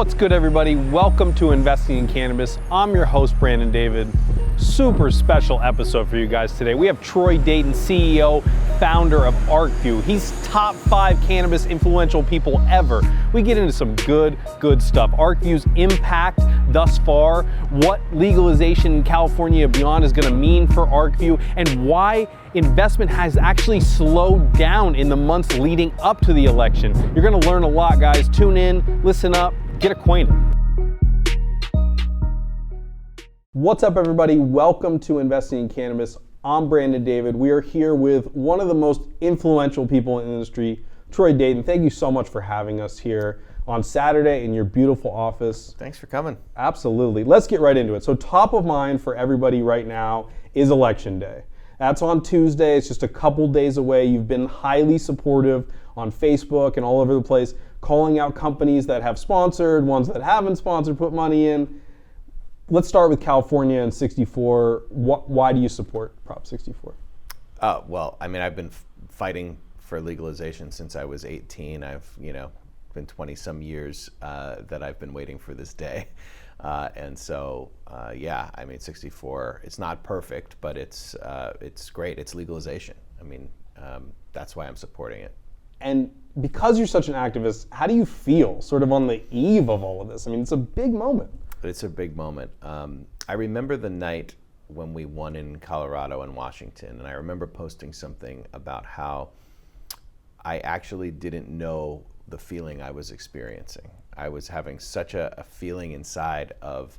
What's good, everybody? Welcome to Investing in Cannabis. I'm your host, Brandon David. Super special episode for you guys today. We have Troy Dayton, CEO, founder of Arcview. He's top 5 cannabis influential people ever. We get into some good stuff. Arcview's impact thus far, what legalization in California and beyond is gonna mean for Arcview, and why investment has actually slowed down in the months leading up to the election. You're gonna learn a lot, guys. Tune in, listen up, get acquainted. What's up, everybody? Welcome to Investing in Cannabis. I'm Brandon David. We are here with one of the most influential people in the industry, Troy Dayton. Thank you so much for having us here on Saturday in your beautiful office. Thanks for coming. Absolutely. Let's get right into it. So top of mind for everybody right now is Election Day. That's on Tuesday. It's just a couple days away. You've been highly supportive on Facebook and all over the place, calling out companies that have sponsored, ones that haven't sponsored, put money in. Let's start with California and 64. Why do you support Prop 64? Well, I mean, I've been fighting for legalization since I was 18. I've, been 20 some years that I've been waiting for this day. And so, I mean, 64, it's not perfect, but it's great. It's legalization. I mean, that's why I'm supporting it. And because you're such an activist, how do you feel sort of on the eve of all of this? I mean, it's a big moment. It's a big moment. I remember the night when we won in Colorado and Washington, and I remember posting something about how I actually didn't know the feeling I was experiencing. I was having such a feeling inside of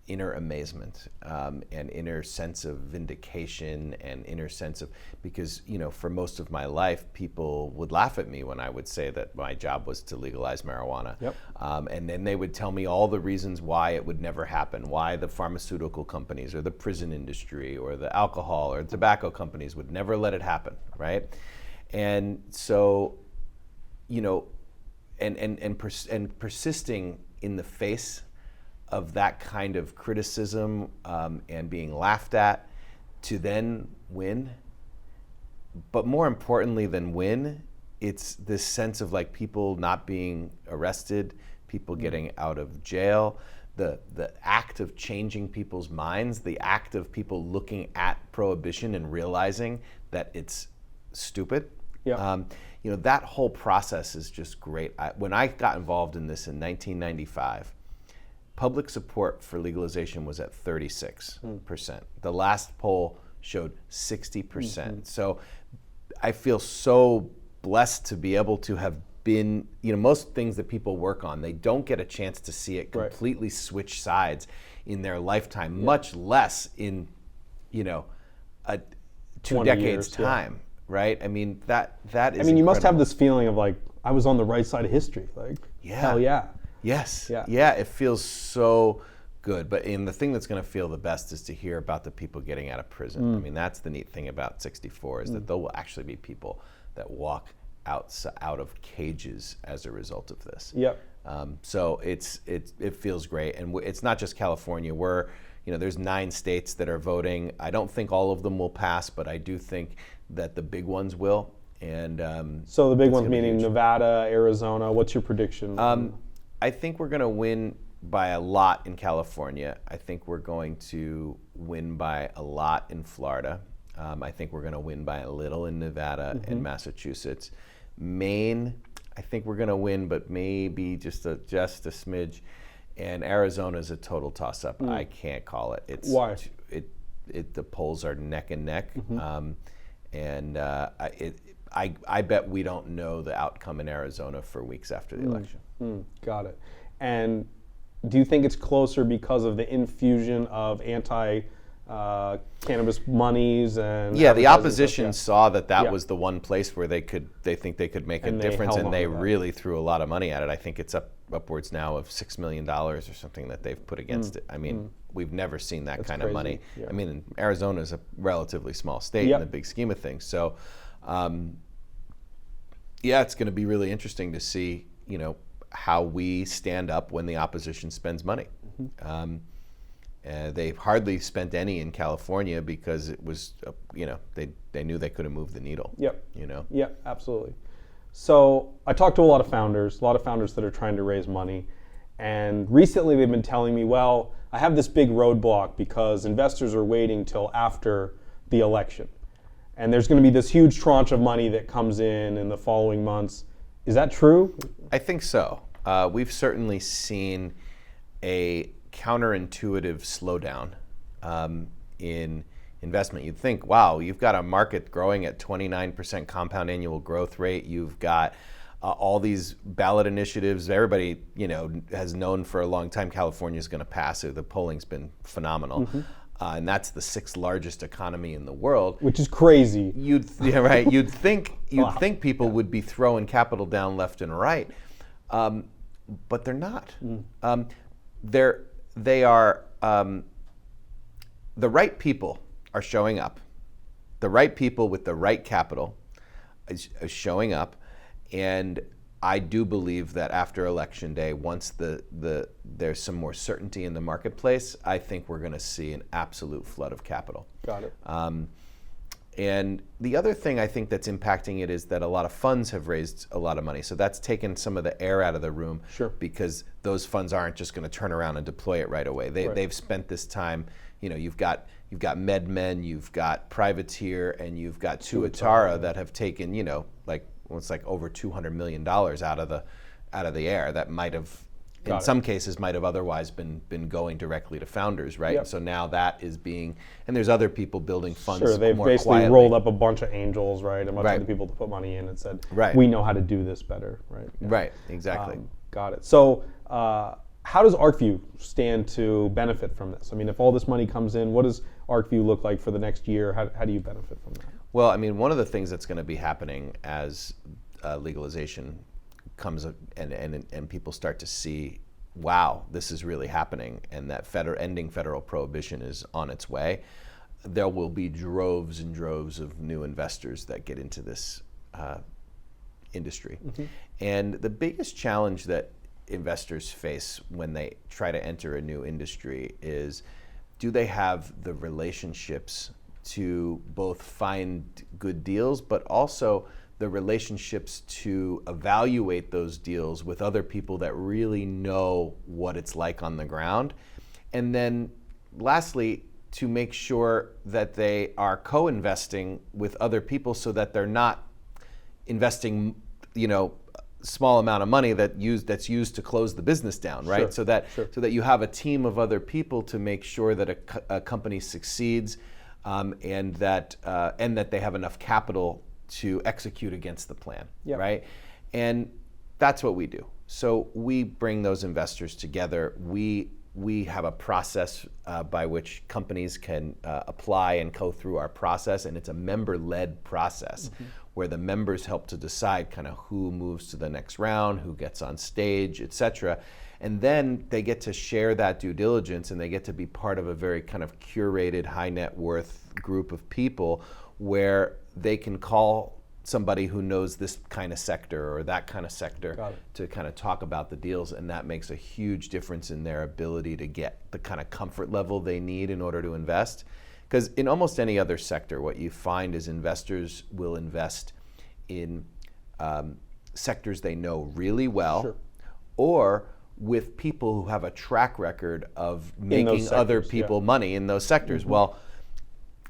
inner amazement and inner sense of vindication and inner sense of, because, for most of my life, people would laugh at me when I would say that my job was to legalize marijuana. Yep. And then they would tell me all the reasons why it would never happen, why the pharmaceutical companies or the prison industry or the alcohol or tobacco companies would never let it happen, right? And so, and persisting in the face of that kind of criticism and being laughed at to then win. But more importantly than win, it's this sense of like people not being arrested, people getting out of jail, the act of changing people's minds, the act of people looking at prohibition and realizing that it's stupid. Yeah. That whole process is just great. When I got involved in this in 1995, public support for legalization was at 36%. The last poll showed 60%. So I feel so blessed to be able to have been, most things that people work on, they don't get a chance to see it completely switch sides in their lifetime, much less in, 2 decades time. Right? I mean, that is you must have this feeling of like, I was on the right side of history. Like, hell yeah. Yes. Yeah, it feels so good. But the thing that's going to feel the best is to hear about the people getting out of prison. I mean, that's the neat thing about 64 is that there will actually be people that walk out of cages as a result of this. Yep. So it feels great. And it's not just California. There's 9 states that are voting. I don't think all of them will pass, but I do think that the big ones will. And so the big ones meaning Nevada, Arizona. What's your prediction? I think we're going to win by a lot in California. I think we're going to win by a lot in Florida. I think we're going to win by a little in Nevada and Massachusetts. Maine, I think we're going to win, but maybe just a smidge. And Arizona is a total toss-up. I can't call it. Why? The polls are neck and neck. And I bet we don't know the outcome in Arizona for weeks after the election. Got it. And do you think it's closer because of the infusion of anti-cannabis monies and? Yeah, the opposition saw that was the one place where they think they could make a difference, and they really threw a lot of money at it. I think it's upwards now of $6 million or something that they've put against it. I mean, we've never seen that kind of money. Yeah. I mean, Arizona is a relatively small state in the big scheme of things. So, it's going to be really interesting to see, how we stand up when the opposition spends money. They hardly spent any in California because it was, they knew they couldn't move the needle. Yep. Yeah, absolutely. So I talked to a lot of founders that are trying to raise money, And recently they've been telling me, well, I have this big roadblock because investors are waiting till after the election. And there's going to be this huge tranche of money that comes in the following months. Is that true? I think so. We've certainly seen a counterintuitive slowdown in investment. You'd think, wow, you've got a market growing at 29% compound annual growth rate. You've got all these ballot initiatives. Everybody, has known for a long time California is going to pass it. The polling's been phenomenal. And that's the 6th largest economy in the world, which is crazy. You'd think people would be throwing capital down left and right, but they're not. They are the right people are showing up. The right people with the right capital is showing up, and I do believe that after Election Day, once there's some more certainty in the marketplace, I think we're going to see an absolute flood of capital. Got it. And the other thing I think that's impacting it is that a lot of funds have raised a lot of money. So that's taken some of the air out of the room. Sure. Because those funds aren't just going to turn around and deploy it right away. They've spent this time, you've got MedMen, you've got Privateer, and you've got Tuatara that have taken, it's like over $200 million out of the air that might have, in some cases, might have otherwise been going directly to founders, right? Yep. So now that is being, and there's other people building funds. Sure, they've more basically quietly. rolled up a bunch of angels, right? A bunch Right. of the people to put money in and said, Right. we know how to do this better, right? Yeah. Right, exactly. Got it. So how does Arcview stand to benefit from this? I mean, if all this money comes in, what does Arcview look like for the next year? How do you benefit from that? Well, I mean, one of the things that's going to be happening as legalization comes and people start to see, wow, this is really happening, and that ending federal prohibition is on its way, there will be droves and droves of new investors that get into this industry. And the biggest challenge that investors face when they try to enter a new industry is, do they have the relationships to both find good deals, but also the relationships to evaluate those deals with other people that really know what it's like on the ground. And then lastly, to make sure that they are co-investing with other people so that they're not investing, small amount of money that's used to close the business down, right? Sure. So that you have a team of other people to make sure that a company succeeds, and that they have enough capital to execute against the plan, Yep. right? And that's what we do. So we bring those investors together. We have a process by which companies can apply and go through our process, and it's a member-led process where the members help to decide kind of who moves to the next round, who gets on stage, et cetera. And then they get to share that due diligence, and they get to be part of a very kind of curated, high net worth group of people where they can call somebody who knows this kind of sector or that kind of sector to kind of talk about the deals, and that makes a huge difference in their ability to get the kind of comfort level they need in order to invest. Because in almost any other sector, what you find is investors will invest in sectors they know really well, Sure. or with people who have a track record of making other people money in those sectors. Well,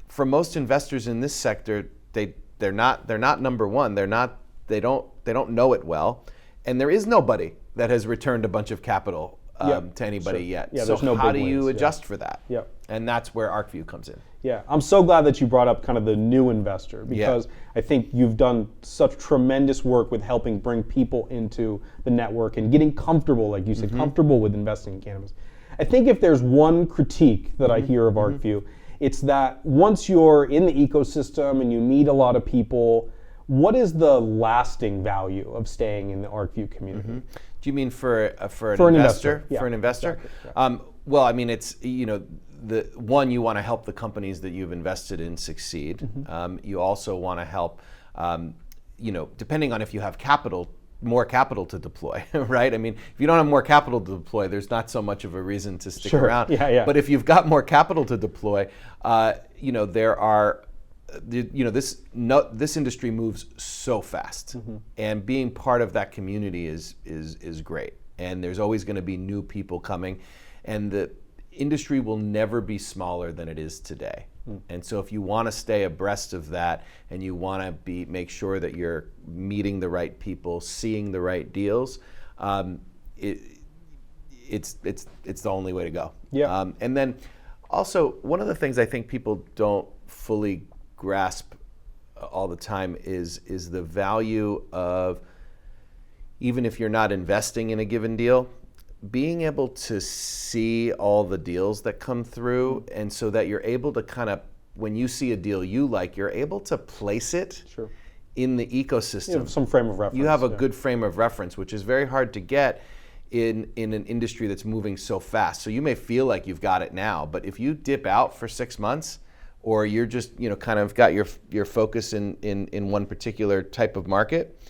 for most investors in this sector, they're not number one. They don't know it well, and there is nobody that has returned a bunch of capital to anybody yet. Yeah, so there's no how big do you wins. adjust for that? Yep. And that's where Arcview comes in. Yeah, I'm so glad that you brought up kind of the new investor, because I think you've done such tremendous work with helping bring people into the network and getting comfortable, like you said, comfortable with investing in cannabis. I think if there's one critique that I hear of Arcview, it's that once you're in the ecosystem and you meet a lot of people, what is the lasting value of staying in the Arcview community? Do you mean for an investor? investor? Yeah, For an investor? exactly. Well, I mean, it's, the one, you want to help the companies that you've invested in succeed. You also want to help, depending on if you have more capital to deploy, right? I mean, if you don't have more capital to deploy, there's not so much of a reason to stick around. Yeah. But if you've got more capital to deploy, there are, this industry moves so fast, and being part of that community is great. and there's always going to be new people coming, and the industry will never be smaller than it is today. And so if you want to stay abreast of that, and you want to make sure that you're meeting the right people, seeing the right deals, it's the only way to go. Yeah. And then also, one of the things I think people don't fully grasp all the time is the value of, even if you're not investing in a given deal, being able to see all the deals that come through, and so that you're able to kind of, when you see a deal you like, you're able to place it in the ecosystem. You have some frame of reference. You have a good frame of reference, which is very hard to get in an industry that's moving so fast. So you may feel like you've got it now, but if you dip out for 6 months, or you're just kind of got your focus in one particular type of market,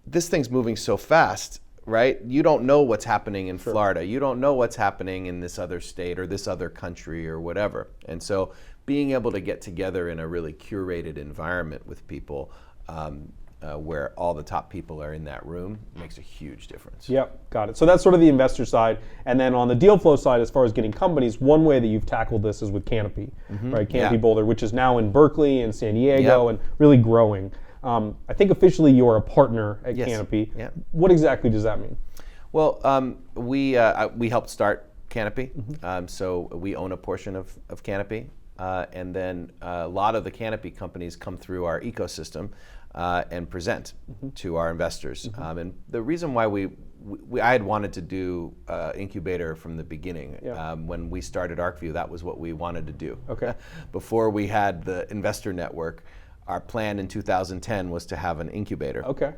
this thing's moving so fast, right? You don't know what's happening in Florida. You don't know what's happening in this other state or this other country or whatever. And so being able to get together in a really curated environment with people, where all the top people are in that room, makes a huge difference. Yep, got it. So that's sort of the investor side. And then on the deal flow side, as far as getting companies, one way that you've tackled this is with Canopy, right? Canopy Boulder, which is now in Berkeley and San Diego and really growing. I think officially you're a partner at Canopy. Yeah. What exactly does that mean? Well, we helped start Canopy, so we own a portion of Canopy, and then a lot of the Canopy companies come through our ecosystem and present to our investors. And the reason why I had wanted to do incubator from the beginning. When we started Arcview, that was what we wanted to do. Okay. Before we had the investor network, our plan in 2010 was to have an incubator. Okay.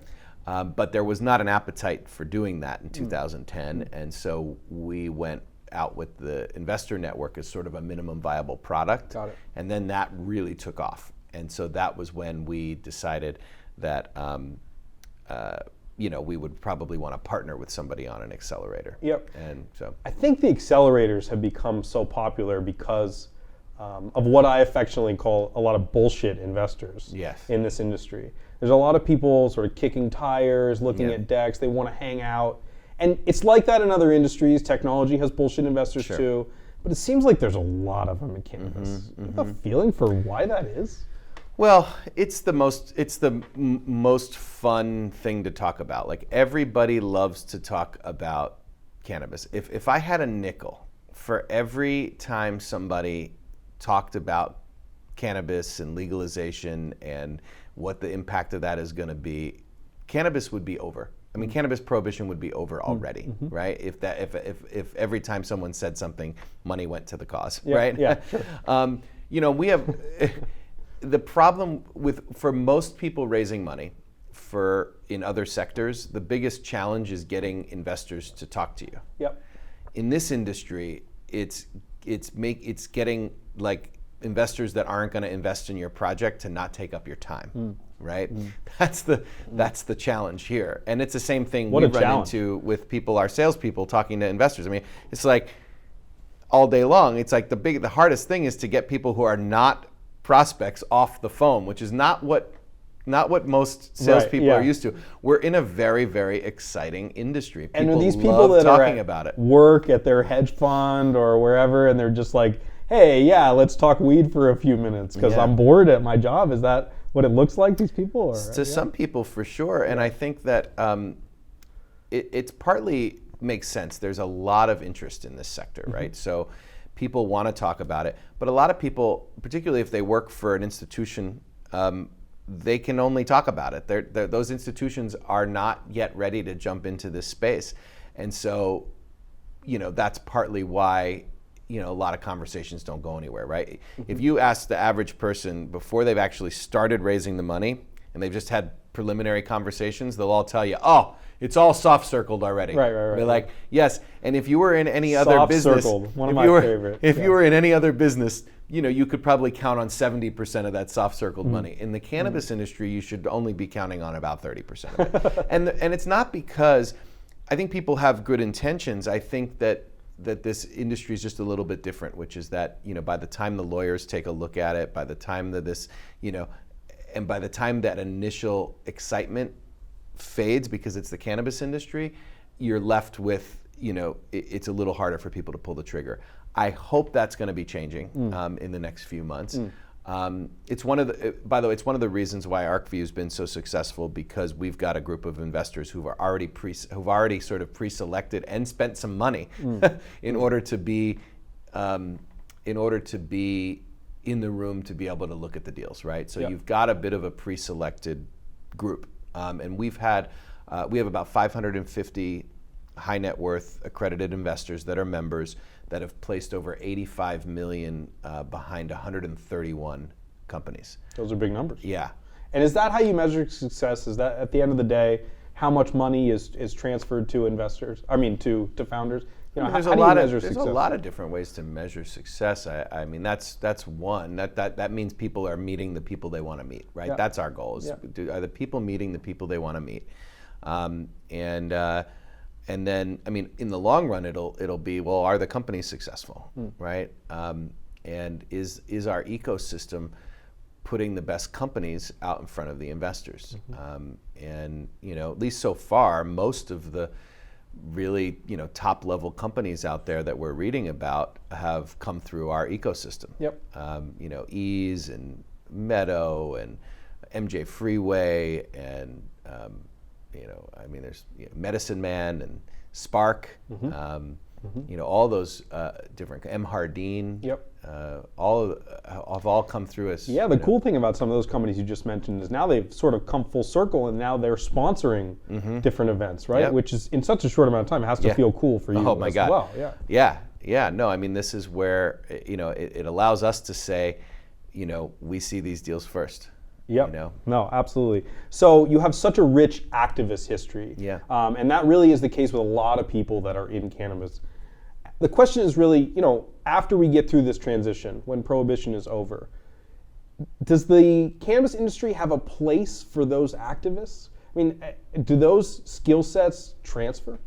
But there was not an appetite for doing that in 2010, and so we went out with the investor network as sort of a minimum viable product. Got it. And then that really took off. And so that was when we decided that we would probably want to partner with somebody on an accelerator. Yep. And so I think the accelerators have become so popular because of what I affectionately call a lot of bullshit investors in this industry. There's a lot of people sort of kicking tires, looking at decks, they want to hang out. And it's like that in other industries. Technology has bullshit investors too. But it seems like there's a lot of them in cannabis. Do you have a feeling for why that is? Well, it's the most fun thing to talk about. Like, everybody loves to talk about cannabis. If I had a nickel for every time somebody talked about cannabis and legalization and what the impact of that is going to be, cannabis would be over. I mean, cannabis prohibition would be over already, right? If every time someone said something, money went to the cause, right? Yeah, sure. We have the problem for most people raising money in other sectors, the biggest challenge is getting investors to talk to you. Yep. In this industry, it's getting like investors that aren't going to invest in your project to not take up your time, right? That's the challenge here, and it's the same thing we run into with people, our salespeople, talking to investors. I mean, it's like all day long. It's like the hardest thing is to get people who are not prospects off the phone, which is not what most salespeople are used to. We're in a very, very exciting industry. People and are these people that talking are about it. Work at their hedge fund or wherever, and they're just like, hey, let's talk weed for a few minutes because I'm bored at my job. Is that what it looks like, these people? Or, to some people, for sure. And I think that it's partly makes sense. There's a lot of interest in this sector, right? So people want to talk about it. But a lot of people, particularly if they work for an institution, they can only talk about it. Those institutions are not yet ready to jump into this space. And so, that's partly why a lot of conversations don't go anywhere, right? If you ask the average person before they've actually started raising the money and they've just had preliminary conversations, they'll all tell you, oh, it's all soft circled already. Right. They're like, yes. And if you were in any other business, one of my favorites. If you were in any other business, you could probably count on 70% of that soft circled money. In the cannabis industry, you should only be counting on about 30% of it. and it's not because I think people have good intentions. I think that this industry is just a little bit different, which is that, by the time the lawyers take a look at it, by the time that and by the time that initial excitement fades because it's the cannabis industry, you're left with, it's a little harder for people to pull the trigger. I hope that's going to be changing in the next few months. It's one of the, by the way, it's one of the reasons why Arcview has been so successful, because we've got a group of investors who've already sort of pre-selected and spent some money in order to be in the room to be able to look at the deals, right? So you've got a bit of a pre-selected group, and we have about 550 high net worth accredited investors that are members that have placed over 85 million behind 131 companies. Those are big numbers. Yeah. And is that how you measure success? Is that at the end of the day, how much money is transferred to investors? I mean, to founders? There's a lot of different ways to measure success. I mean, that's one. That means people are meeting the people they want to meet, right? Yeah. That's our goal. Are the people meeting the people they want to meet? And then, I mean, in the long run, it'll be, well, are the companies successful, right? And is our ecosystem putting the best companies out in front of the investors? And at least so far, most of the really top level companies out there that we're reading about have come through our ecosystem. Ease and Meadow and MJ Freeway and I mean, there's Medicine Man and Spark, all those different, M. Hardeen, all have all come through us. Yeah, the cool thing about some of those companies you just mentioned is now they've sort of come full circle, and now they're sponsoring different events, right? Which is, in such a short amount of time, has to feel cool for you as well. Yeah. No, I mean, this is where it allows us to say, we see these deals first. No, absolutely. So you have such a rich activist history. And that really is the case with a lot of people that are in cannabis. The question is really, after we get through this transition, when prohibition is over, does the cannabis industry have a place for those activists? I mean, do those skill sets transfer?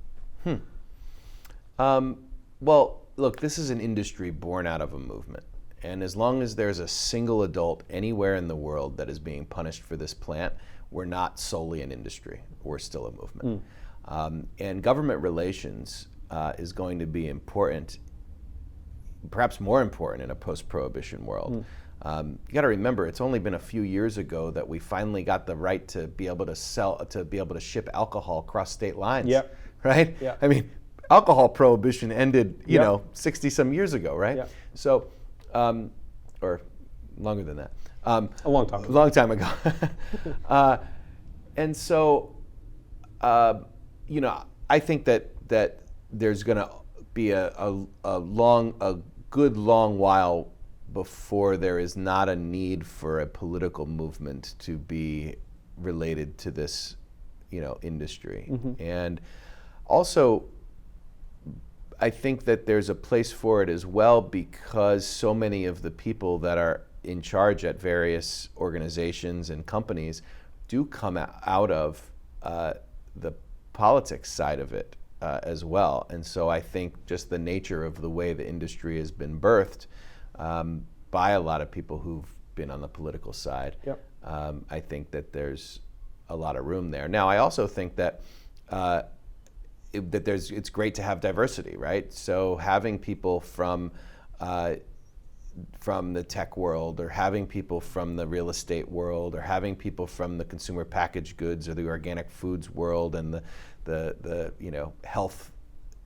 Well, look, this is an industry born out of a movement. And as long as there's a single adult anywhere in the world that is being punished for this plant, we're not solely an industry. We're still a movement. And government relations is going to be important, perhaps more important in a post-prohibition world. You got to remember, it's only been a few years ago that we finally got the right to be able to ship alcohol across state lines. Right? I mean, alcohol prohibition ended, 60 some years ago, right? So. Or longer than that. A long time ago. A long time ago. And so, I think that there's going to be a good long while before there is not a need for a political movement to be related to this, industry. And also, I think that there's a place for it as well, because so many of the people that are in charge at various organizations and companies do come out of the politics side of it as well. And so I think just the nature of the way the industry has been birthed by a lot of people who've been on the political side, I think that there's a lot of room there. Now, I also think that it's great to have diversity, right? So having people from the tech world, or having people from the real estate world, or having people from the consumer packaged goods or the organic foods world, and the health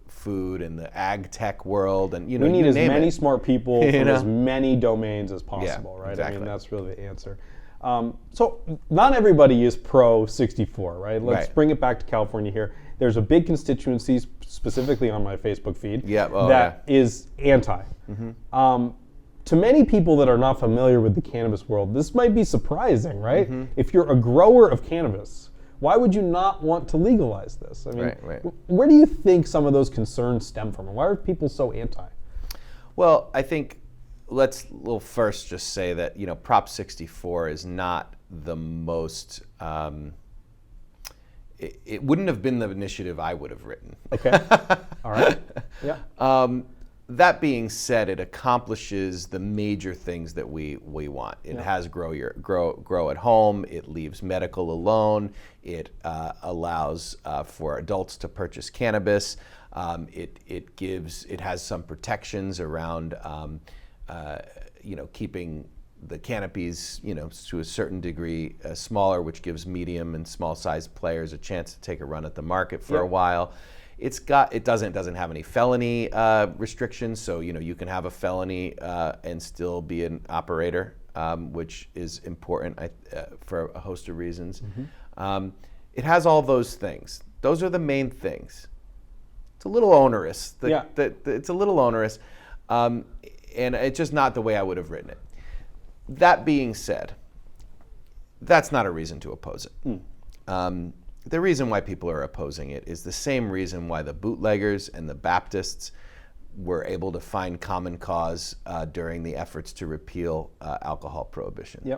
food and the ag tech world, and we need as many smart people from as many domains as possible, right? Exactly. I mean, that's really the answer. So not everybody is pro 64, right? Let's bring it back to California here. There's a big constituency, specifically on my Facebook feed, that is anti. To many people that are not familiar with the cannabis world, this might be surprising, right? If you're a grower of cannabis, why would you not want to legalize this? I mean, where do you think some of those concerns stem from? And why are people so anti? Well, I think we'll first just say that Prop 64 is not the most. It wouldn't have been the initiative I would have written. Okay. All right. Yeah. That being said, it accomplishes the major things that we want. It has grow at home. It leaves medical alone. It allows for adults to purchase cannabis. It has some protections around keeping the canopies to a certain degree smaller, which gives medium and small sized players a chance to take a run at the market for a while. It doesn't have any felony restrictions, so you can have a felony and still be an operator, which is important for a host of reasons. It has all those things. Those are the main things. It's a little onerous. It's a little onerous, and it's just not the way I would have written it. That being said, that's not a reason to oppose it. The reason why people are opposing it is the same reason why the bootleggers and the Baptists were able to find common cause during the efforts to repeal alcohol prohibition.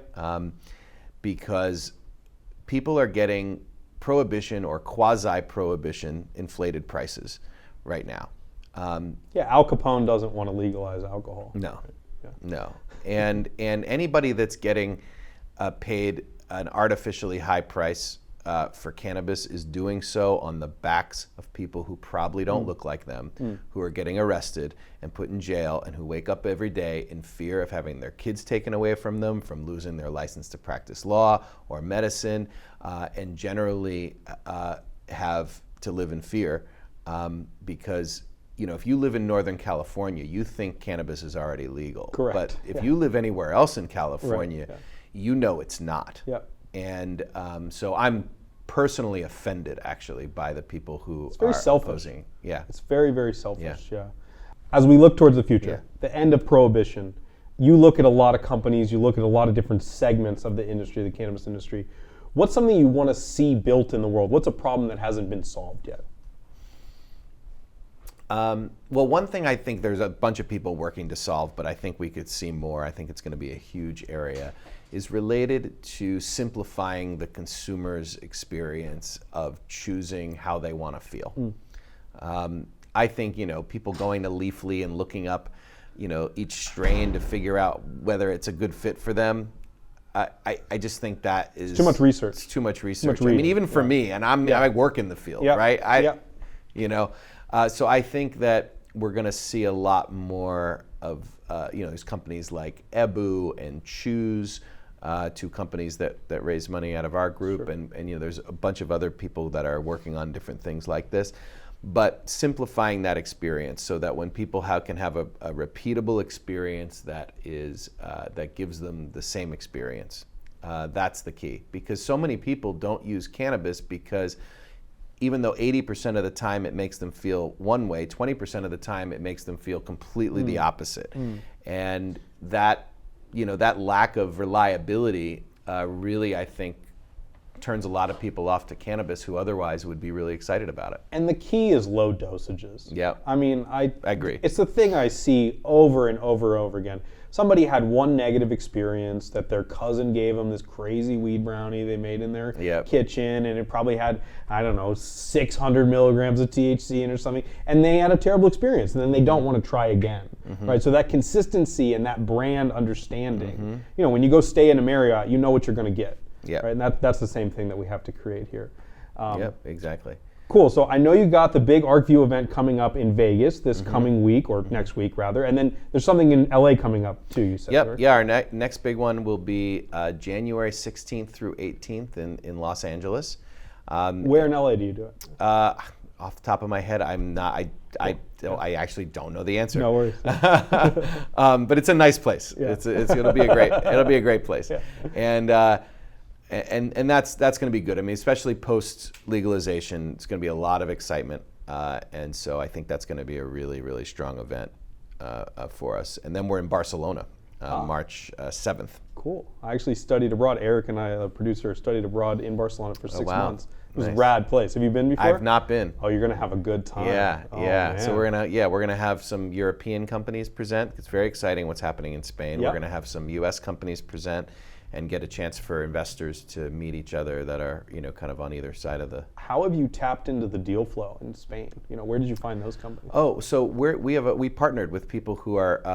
Because people are getting prohibition or quasi-prohibition inflated prices right now. Al Capone doesn't want to legalize alcohol. No. And anybody that's getting paid an artificially high price for cannabis is doing so on the backs of people who probably don't look like them, who are getting arrested and put in jail, and who wake up every day in fear of having their kids taken away from them, from losing their license to practice law or medicine, and generally have to live in fear because if you live in Northern California, you think cannabis is already legal. Correct. But if you live anywhere else in California, it's not. And so I'm personally offended, actually, by the people who are opposing. It's very, very selfish. As we look towards the future, the end of prohibition, you look at a lot of companies, you look at a lot of different segments of the industry, the cannabis industry. What's something you want to see built in the world? What's a problem that hasn't been solved yet? Well, one thing I think there's a bunch of people working to solve, but I think we could see more, I think it's going to be a huge area, is related to simplifying the consumer's experience of choosing how they want to feel. I think, people going to Leafly and looking up, each strain to figure out whether it's a good fit for them, I just think that is... Too much research. It's too much research. I mean, even for me, and I work in the field, right? So I think that we're going to see a lot more of, there's companies like Ebu and Choose, two companies that raise money out of our group, and there's a bunch of other people that are working on different things like this. But simplifying that experience so that when people can have a repeatable experience that gives them the same experience, that's the key. Because so many people don't use cannabis because even though 80% of the time it makes them feel one way, 20% of the time it makes them feel completely the opposite. And that lack of reliability really, I think, turns a lot of people off to cannabis who otherwise would be really excited about it. And the key is low dosages. I mean, I agree. It's the thing I see over and over and over again. Somebody had one negative experience that their cousin gave them this crazy weed brownie they made in their kitchen, and it probably had, 600 milligrams of THC in or something, and they had a terrible experience, and then they don't want to try again, right? So that consistency and that brand understanding, when you go stay in a Marriott, you know what you're going to get, right? And that's the same thing that we have to create here. Exactly. Cool. So I know you got the big Arcview event coming up in Vegas this coming week, or next week rather, and then there's something in LA coming up too, you said, right? Yeah, our next big one will be January 16th through 18th in Los Angeles. Where in LA do you do it? Off the top of my head, I actually don't know the answer. No worries. But it's a nice place. It'll be a great place. And that's going to be good. I mean, especially post legalization, it's going to be a lot of excitement, and so I think that's going to be a really, really strong event for us. And then we're in Barcelona, March 7th. Cool. I actually studied abroad. Eric and I, the producer, studied abroad in Barcelona for 6 months. It was a rad place. Have you been before? I've not been. Oh, you're going to have a good time. Yeah. Man. So we're gonna have some European companies present. It's very exciting what's happening in Spain. We're going to have some U.S. companies present. and get a chance for investors to meet each other that are, kind of on either side of the. How have you tapped into the deal flow in Spain? Where did you find those companies? Oh, so we partnered with people who are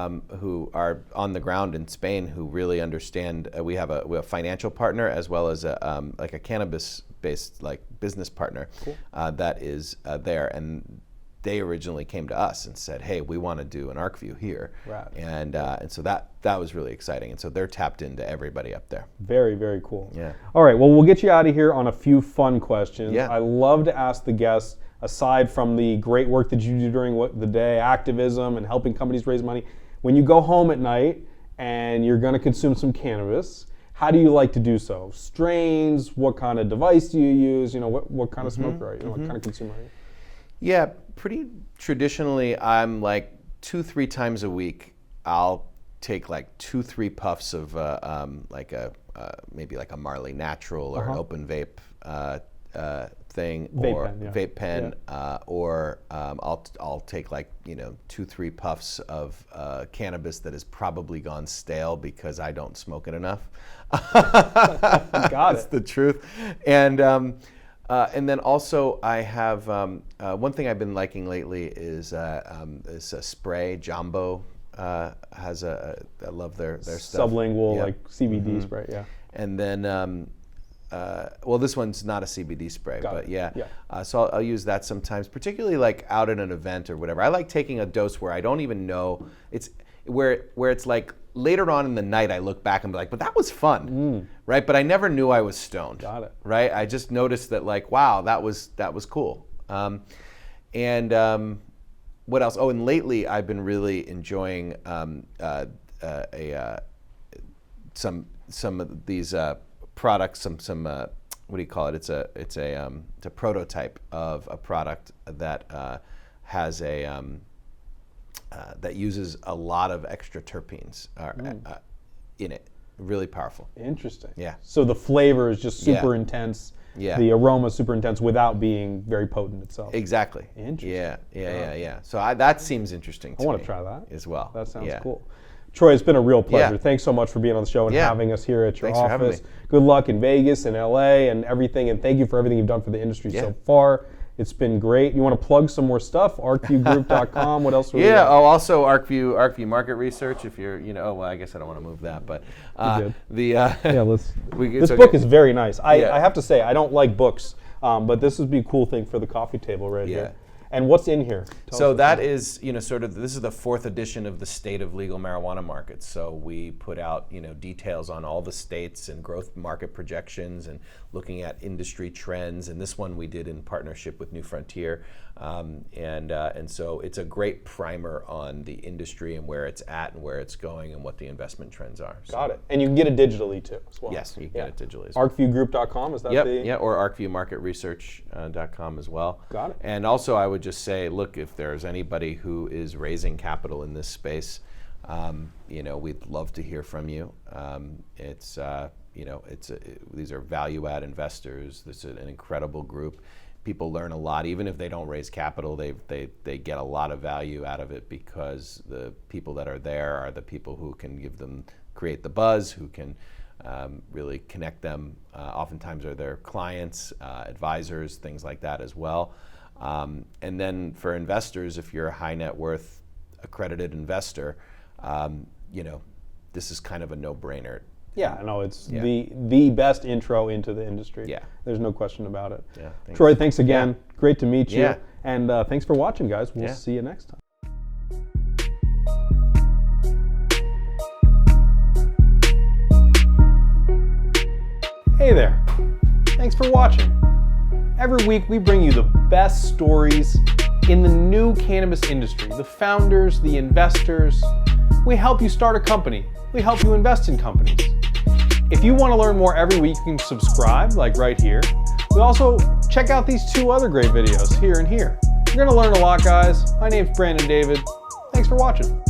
on the ground in Spain who really understand. We have a financial partner as well as a cannabis-based business partner. Cool. That is there, and they originally came to us and said, "Hey, we want to do an Arcview here," right. and so that was really exciting, and so they're tapped into everybody up there. Very, very cool. Yeah. All right, well, we'll get you out of here on a few fun questions. Yeah. I love to ask the guests, aside from the great work that you do during the day, activism and helping companies raise money, when you go home at night and you're going to consume some cannabis, how do you like to do so? Strains? What kind of device do you use? What kind of smoker are you? What kind of consumer are you? Yeah, pretty traditionally, I'm 2-3 times a week. I'll take 2-3 puffs of maybe a Marley Natural or an open vape thing, or vape pen, or I'll take 2-3 puffs of cannabis that has probably gone stale because I don't smoke it enough. That's the truth. And then also I have one thing I've been liking lately is this spray. Jumbo has I love their stuff. Sublingual CBD spray, yeah. And then this one's not a CBD spray, but yeah. So I'll use that sometimes, particularly out at an event or whatever. I like taking a dose where I don't even know it's where it's later on in the night I look back and be like, but that was fun, right? But I never knew I was stoned. Got it. Right? I just noticed that wow, that was cool. What else? Oh, and lately I've been really enjoying some of these products. Some what do you call it? It's a prototype of a product that has that uses a lot of extra terpenes in it. Really powerful. Interesting. Yeah. So the flavor is just super intense. Yeah. The aroma is super intense without being very potent itself. Exactly. Interesting. Yeah. So that seems interesting to me. I want to try that as well. That sounds cool. Troy, it's been a real pleasure. Yeah. Thanks so much for being on the show and having us here at your Thanks office. for having me. Good luck in Vegas and LA and everything, and thank you for everything you've done for the industry so far. It's been great. You want to plug some more stuff? Arcviewgroup.com. What else? Also Arcview Market Research. If you're, I guess I don't want to move that, but this book is very nice. I have to say, I don't like books, but this would be a cool thing for the coffee table right here. And what's in here? So that is, sort of, this is the 4th edition of the State of Legal Marijuana Markets. So we put out, details on all the states and growth market projections and looking at industry trends. And this one we did in partnership with New Frontier. And so it's a great primer on the industry and where it's at and where it's going and what the investment trends are. So. Got it. And you can get it digitally too as well. Yes, you can get it digitally as well. Arcviewgroup.com, is that Yeah, or arcviewmarketresearch.com as well. Got it. And also I would just say, look, if there's anybody who is raising capital in this space, we'd love to hear from you. These are value-add investors. This is an incredible group. People learn a lot, even if they don't raise capital. They get a lot of value out of it because the people that are there are the people who can create the buzz, who can really connect them. Oftentimes are their clients, advisors, things like that as well. And then for investors, if you're a high net worth accredited investor, this is kind of a no-brainer. Yeah, no, it's the best intro into the industry. Yeah. There's no question about it. Yeah, thanks. Troy, thanks again. Yeah. Great to meet you. Yeah. And thanks for watching, guys. We'll see you next time. Hey there. Thanks for watching. Every week we bring you the best stories in the new cannabis industry, the founders, the investors. We help you start a company. We help you invest in companies. If you want to learn more every week, you can subscribe, like right here. We also check out these 2 other great videos here and here. You're going to learn a lot, guys. My name's Brandon David. Thanks for watching.